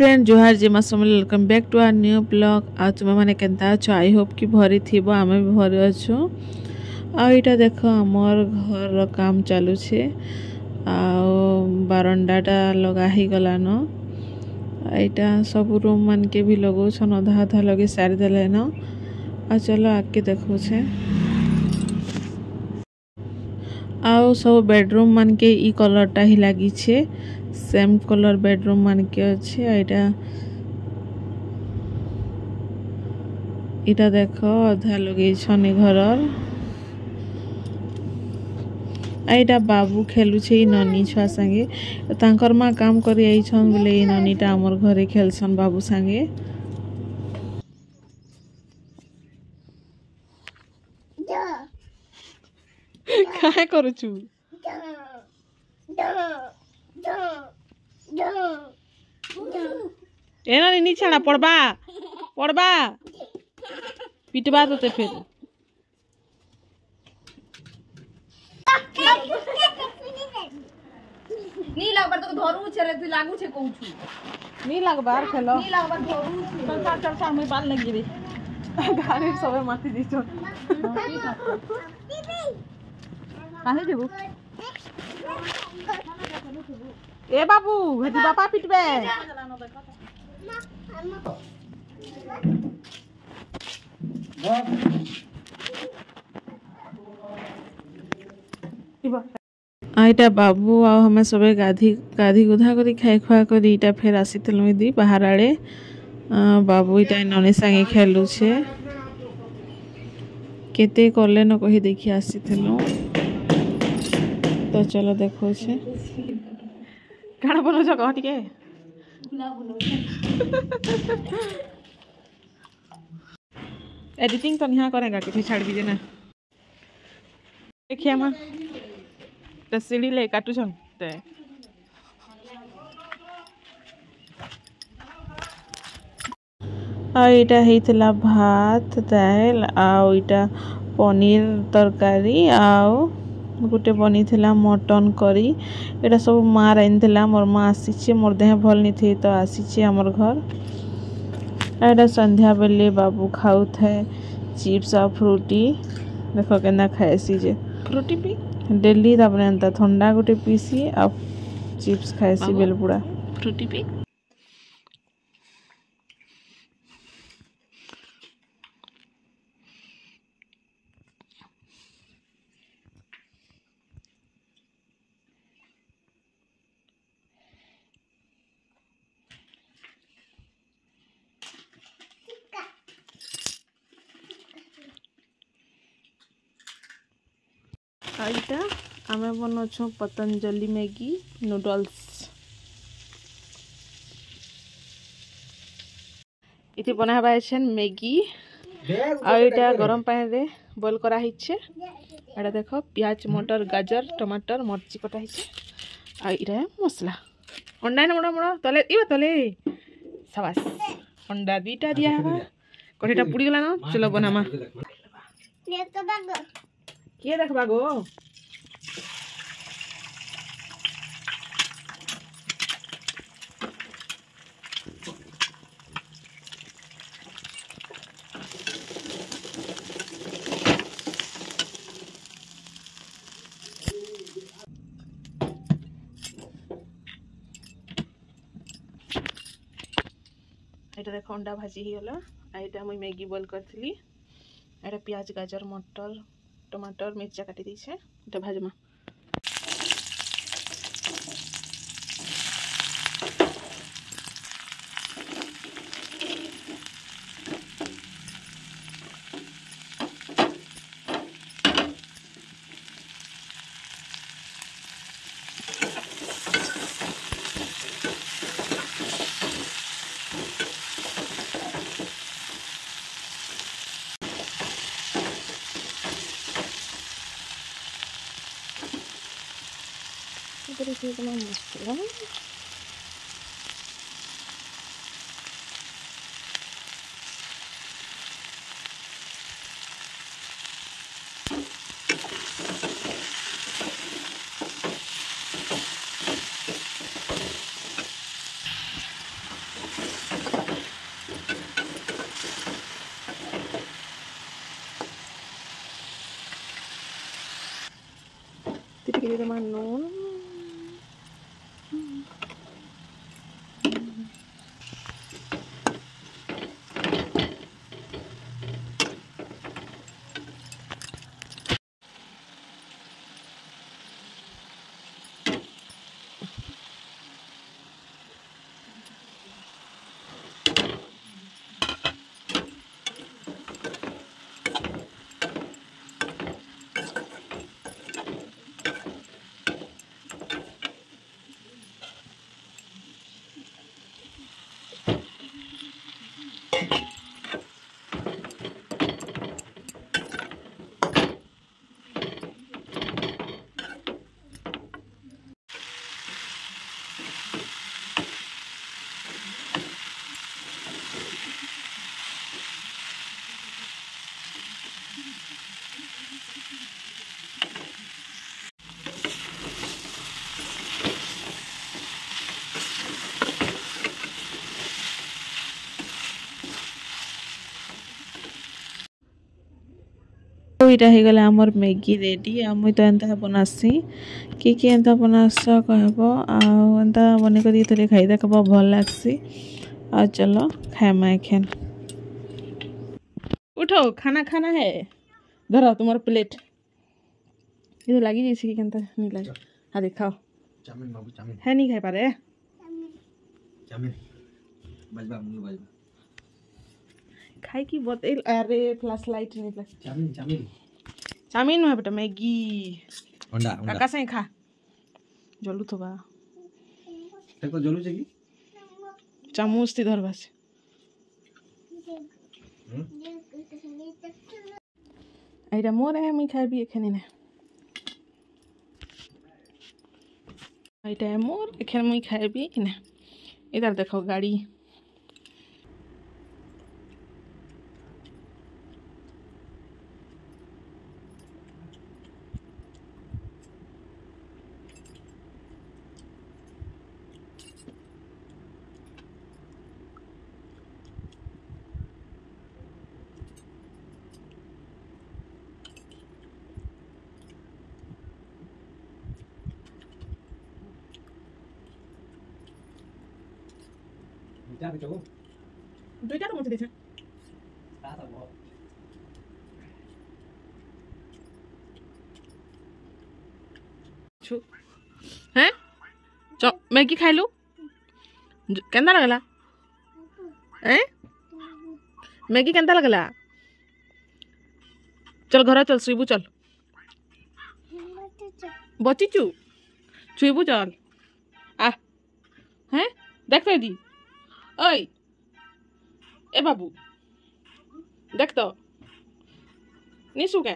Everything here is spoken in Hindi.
फ्रेंड जोहार जे समले welcome back to our new blog. आ तुम मैंने केन्ता अच्छो आई होप कि भरी थी आम भी भरी अच्छु। आईटा देख आमर घर काम चलू छे बारंडाटा लगा ही गलान। एटा सब रूम मान के भी लगौन अधा अधा लगे सारी देले न। आ चलो आके देखो छे आउ सब बेडरूम मान के ई कलरटा ही लगी छे सेम कलर बेडरूम मान के अच्छे। इटा देख अधा लगे घर आईटा बाबू खेलु छे ननी छुआ संगे तांकर माँ काम करी आइछन बोले ई ननीटा हमर घरे खेलसन बाबू संगे। काय करू छु ए ननी नीचे ना पड़बा पड़बा पिटबा तो फिर नी लागबार तो धरू छे रे लागू छे कहू छु नी लागबार खेलो नी लागबार धरू छे चल चल चल मैं बाल लग गेबे गाड़ी सबे माटी दिछो काहे जेबू ए बाबू हेती बापा पिटबे आईटा बाबू आ हमें सबे गाधी गाधी गुधा करी खाई खुआ करी इटा फेर आसीथिलु दी बाहर आड़े। बाबू इटा ननी संगे खेलु छे केते करले न कही देखि आसीथिलु तो चलो देखो छे काना बोलो छ कह टिके एडिटिंग तो यहाँ करेगा कि छाड़ दीजिए ना। देखिए मां तो सीढ़ी ले काटू छन ते आईटा हेतिला भात दाल आउ इटा पनीर तरकारी आउ गोटे बनी थिला मटन करी एटा सब माँ रांधिला मोर माँ आसीचे मोर देह भल नी थी तो आसीचे हमर घर। एटा संध्या बेले बाबू खाऊ थे चिप्स आ फ्रूटी देखो केना खाएसी जे फ्रूटी पी डेली तापने अंता ठंडा गोटे पीसी आ चिप्स खाएसी बेलपुड़ा फ्रूटी पी। आईटा आमे बनौछु पतंजलि मैगी नूडल्स इति बनाबा छन मैगी आईटा गरम पानी रे बॉईल करा हिचे। एटा देखो प्याज मटर गाजर टमाटर मर्ची कटा हिचे आ इरा मसला अंडा न मोड़ा मोड़ा तले इबा तले शाबाश अंडा बीटा दिया है कठेटा पुड़ी गला न। चलो बनामा ले तो बागो के देखबा गो एटा देखो अंडा भाजी ही गला आइटा मुई मैगी बॉईल करथली एटा प्याज गाजर मटर टमाटर मिर्चा काटी दी छे एटा भाजमा। देखिए कितना मस्त है। ଟିକେ ଦେମା ନୁନ୍ इटा हो गला आमर मैगी रेडी आ मुई तो एंता बनासी कि एंता बनास कहब आंता बने कर थोड़े खाई देखब भल लगसी आ चलो खाएमा एखेन उठो खाना खाना है धरो तुम्हार प्लेट ये तो लगी जैसे कि केंता नहीं लगे हाँ दिखाओ चाउमीन बाबू चाउमीन है नहीं खाई पारे चाउमीन बजबा मुंह बजबा खाई की बोतल अरे फ्लैश लाइट नहीं लग चाउमीन चाउमीन चाउमीन में बेटा मैगी अंडा अंडा काका से खा जलू तो बा देखो जलू छै की चामच ती धर बस এইটা মোর আমি খাইবি এখানে না এইটা মোর এখানে মুই খাইবি না इधर देखो गाड़ी जा बेटो দুইটা তো মধ্যে দিছে साथ अब छु हैं च मैगी खाइलु केंदा लगला हैं मैगी केंदा लगला चल घर चल सुइबू चल बचिचु सुइबू चल आ हैं देख तो दी ओए ए बाबू देख तो निसु के